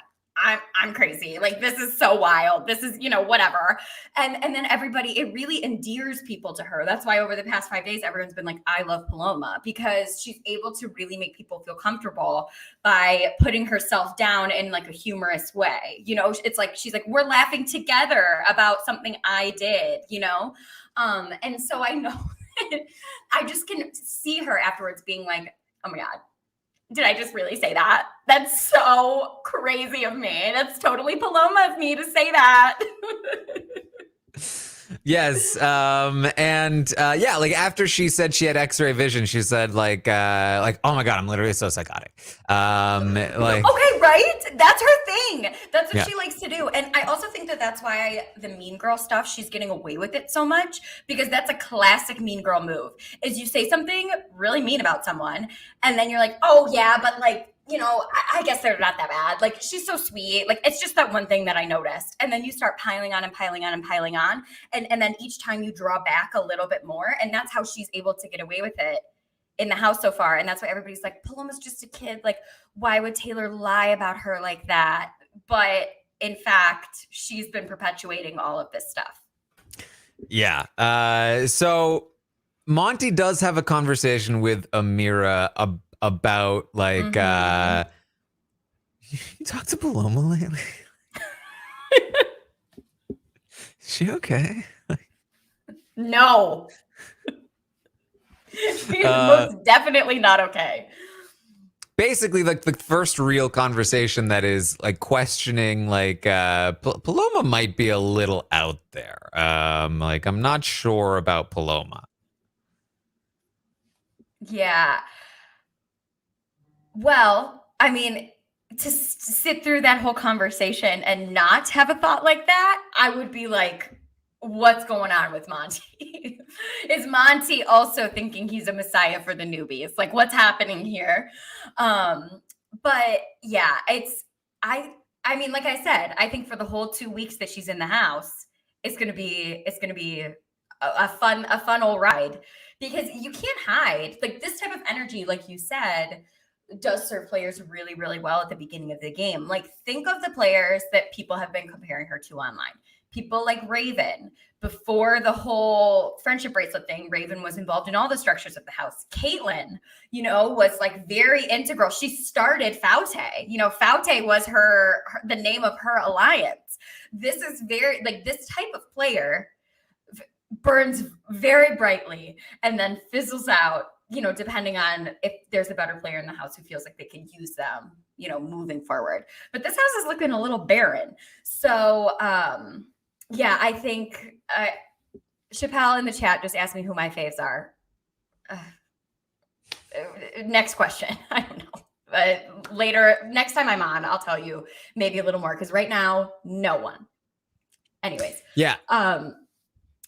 I'm crazy. Like, this is so wild. This is, whatever. And then everybody, it really endears people to her. That's why over the past 5 days, everyone's been like, I love Paloma, because she's able to really make people feel comfortable by putting herself down in like a humorous way. It's like, she's like, we're laughing together about something I did, And so I know I just can see her afterwards being like, oh my God, did I just really say that? That's so crazy of me. That's totally Paloma of me to say that. Yes. Yeah, like after she said she had X-ray vision, she said oh my God, I'm literally so psychotic. Like, Okay, right? That's her thing. That's what yeah. she likes to do. And I also think that that's why the mean girl stuff, she's getting away with it so much, because that's a classic mean girl move, is you say something really mean about someone and then you're like, oh yeah, but like, I guess they're not that bad. Like, she's so sweet. Like, it's just that one thing that I noticed. And then you start piling on and piling on and piling on. And then each time you draw back a little bit more. And that's how she's able to get away with it in the house so far. And that's why everybody's like, Paloma's just a kid. Like, why would Taylor lie about her like that? But in fact, she's been perpetuating all of this stuff. Yeah. So Monty does have a conversation with Amira about like, you talked to Paloma lately? Is she okay? No. She's most definitely not okay. Basically, like the first real conversation that is like questioning, like Paloma might be a little out there. Like I'm not sure about Paloma. Yeah. Well, I mean, to sit through that whole conversation and not have a thought like that, I would be like, what's going on with Monty? Is Monty also thinking he's a messiah for the newbies? Like, what's happening here? But yeah, I mean, like I said, I think for the whole 2 weeks that she's in the house, it's gonna be a fun old ride, because you can't hide. Like, this type of energy, like you said, does serve players really, really well at the beginning of the game. Like, think of the players that people have been comparing her to online. People like Raven. Before the whole friendship bracelet thing, Raven was involved in all the structures of the house. Caitlyn, was like very integral. She started Faute. Faute was the name of her alliance. This is very, like, this type of player burns very brightly and then fizzles out, depending on if there's a better player in the house who feels like they can use them, moving forward. But this house is looking a little barren. So, yeah, I think Chappelle in the chat just asked me who my faves are. Next question. I don't know. But later, next time I'm on, I'll tell you maybe a little more, because right now, no one. Anyways. Yeah.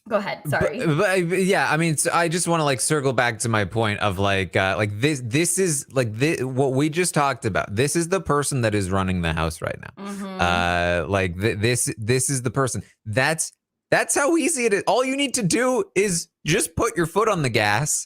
Go ahead. Sorry. But yeah, I mean, so I just want to like circle back to my point of like this is like what we just talked about. This is the person that is running the house right now. This is the person. That's how easy it is. All you need to do is just put your foot on the gas.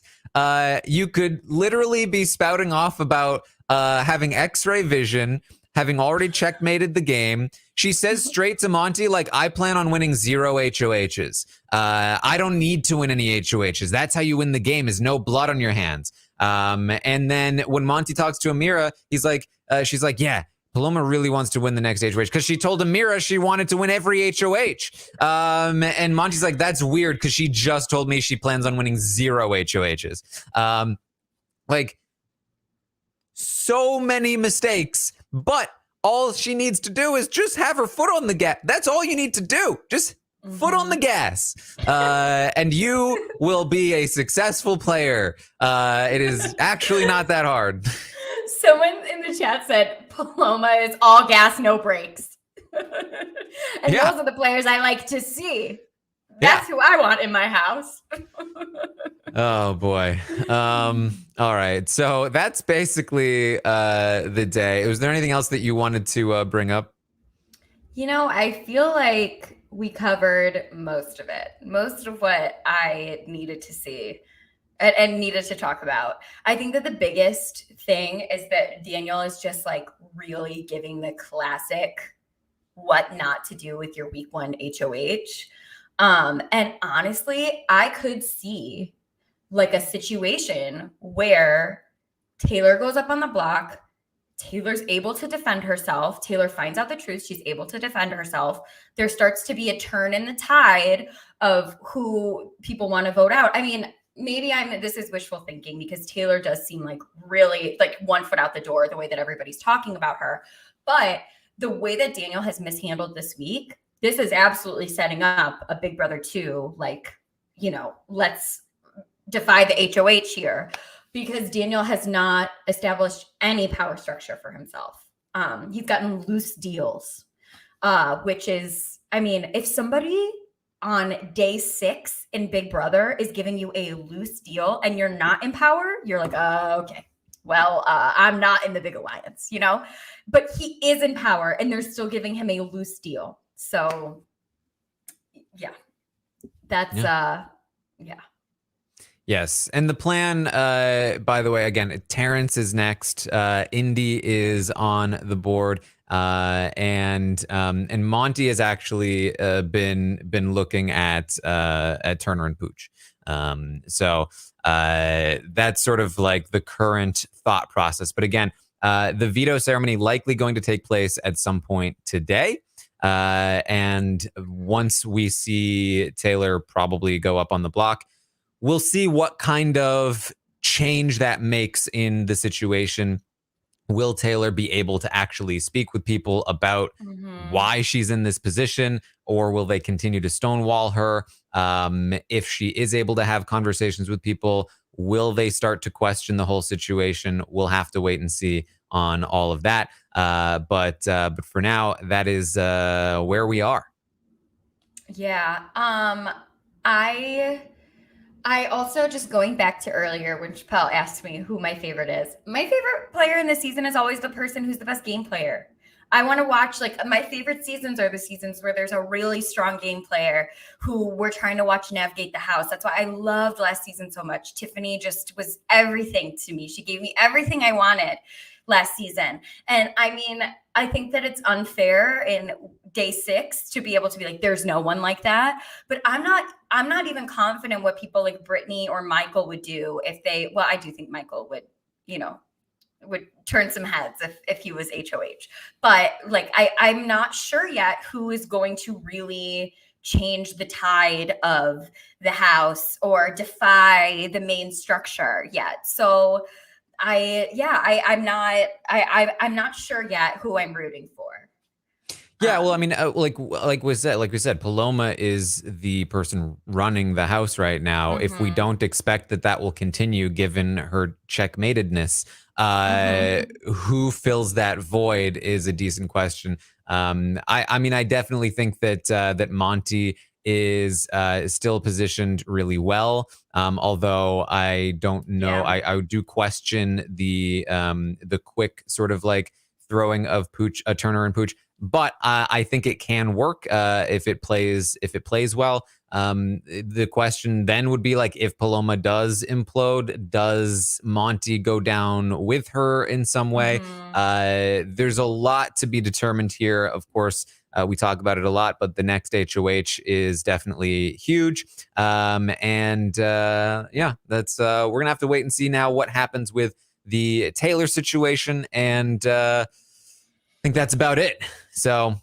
You could literally be spouting off about having X-ray vision, having already checkmated the game. She says straight to Monty, like, I plan on winning 0 HOHs. I don't need to win any HOHs. That's how you win the game, is no blood on your hands. And then when Monty talks to Amira, she's like, yeah, Paloma really wants to win the next HOH, because she told Amira she wanted to win every HOH. And Monty's like, that's weird, because she just told me she plans on winning 0 HOHs. Like, so many mistakes, but all she needs to do is just have her foot on the gas. That's all you need to do. Just foot on the gas. And you will be a successful player. It is actually not that hard. Someone in the chat said Paloma is all gas, no brakes. And those are the players I like to see. That's who I want in my house. Oh boy. All right. So that's basically the day. Was there anything else that you wanted to bring up? I feel like we covered most of it. Most of what I needed to see and needed to talk about. I think that the biggest thing is that Daniel is just like really giving the classic what not to do with your week 1 HOH. And honestly, I could see like a situation where Taylor goes up on the block, Taylor's able to defend herself, Taylor finds out the truth, she's able to defend herself. There starts to be a turn in the tide of who people want to vote out. I mean, maybe this is wishful thinking, because Taylor does seem like really like 1 foot out the door, the way that everybody's talking about her. But the way that Daniel has mishandled this week, this is absolutely setting up a Big Brother 2, like, let's defy the HOH here, because Daniel has not established any power structure for himself. He's gotten loose deals, which is, I mean, if somebody on day 6 in Big Brother is giving you a loose deal and you're not in power, you're like, okay, well, I'm not in the big alliance, but he is in power and they're still giving him a loose deal. So yeah, that's, yeah. Yes. And the plan, by the way, again, Terrence is next. Indy is on the board. And Monty has actually been looking at Turner and Pooch. So that's sort of like the current thought process. But again, the veto ceremony likely going to take place at some point today. And once we see Taylor probably go up on the block, we'll see what kind of change that makes in the situation. Will Taylor be able to actually speak with people about why she's in this position, or will they continue to stonewall her? If she is able to have conversations with people, will they start to question the whole situation? We'll have to wait and see on all of that. But for now, that is where we are. Yeah. I also, just going back to earlier when Chappelle asked me who my favorite is, my favorite player in this season is always the person who's the best game player. I want to watch, like, my favorite seasons are the seasons where there's a really strong game player who we're trying to watch navigate the house. That's why I loved last season so much. Tiffany just was everything to me. She gave me everything I wanted last season. And I mean, I think that it's unfair in day 6 to be able to be like, there's no one like that. But I'm not even confident what people like Brittany or Michael would do if they, well, I do think Michael would, would turn some heads if he was HOH. But like, I'm not sure yet who is going to really change the tide of the house or defy the main structure yet. So I'm not sure yet who I'm rooting for. Yeah, well, I mean, like we said, Paloma is the person running the house right now. If we don't expect that will continue, given her checkmatedness, who fills that void is a decent question. I mean, I definitely think that Monty is still positioned really well. Although I don't know, I do question the quick sort of like throwing of Turner and Pooch. But I think it can work if it plays well. The question then would be like, if Paloma does implode, does Monty go down with her in some way? There's a lot to be determined here. Of course, we talk about it a lot, but the next HOH is definitely huge. That's we're gonna have to wait and see now what happens with the Taylor situation, and I think that's about it. So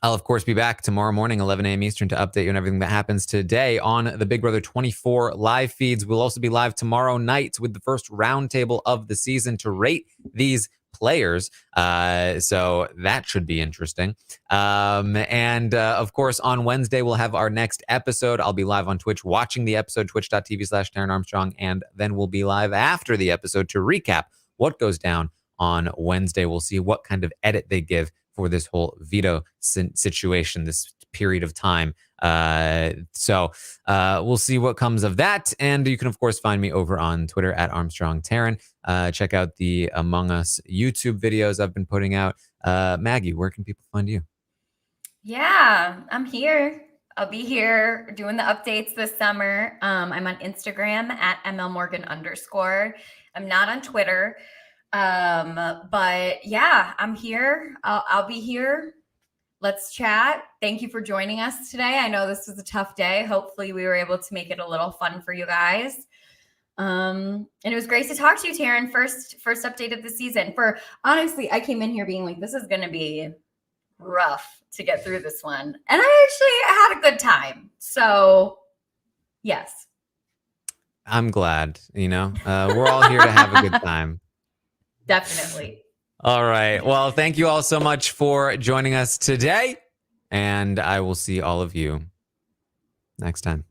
I'll, of course, be back tomorrow morning, 11 a.m. Eastern, to update you on everything that happens today on the Big Brother 24 live feeds. We'll also be live tomorrow night with the first roundtable of the season to rate these players. So that should be interesting. Of course, on Wednesday, we'll have our next episode. I'll be live on Twitch watching the episode, twitch.tv/Taran Armstrong. And then we'll be live after the episode to recap what goes down on Wednesday. We'll see what kind of edit they give for this whole veto situation, this period of time. So we'll see what comes of that. And you can, of course, find me over on Twitter at Armstrong Taran. Check out the Among Us YouTube videos I've been putting out. Maggie, where can people find you? Yeah, I'm here. I'll be here doing the updates this summer. I'm on Instagram at mlmorgan_. I'm not on Twitter. But yeah, I'm here. I'll be here. Let's chat. Thank you for joining us today. I know this was a tough day. Hopefully we were able to make it a little fun for you guys. And it was great to talk to you, Taran. First update of the season. Honestly, I came in here being like, this is going to be rough to get through this one. And I actually had a good time. So yes. I'm glad, we're all here to have a good time. Definitely. All right. Well, thank you all so much for joining us today. And I will see all of you next time.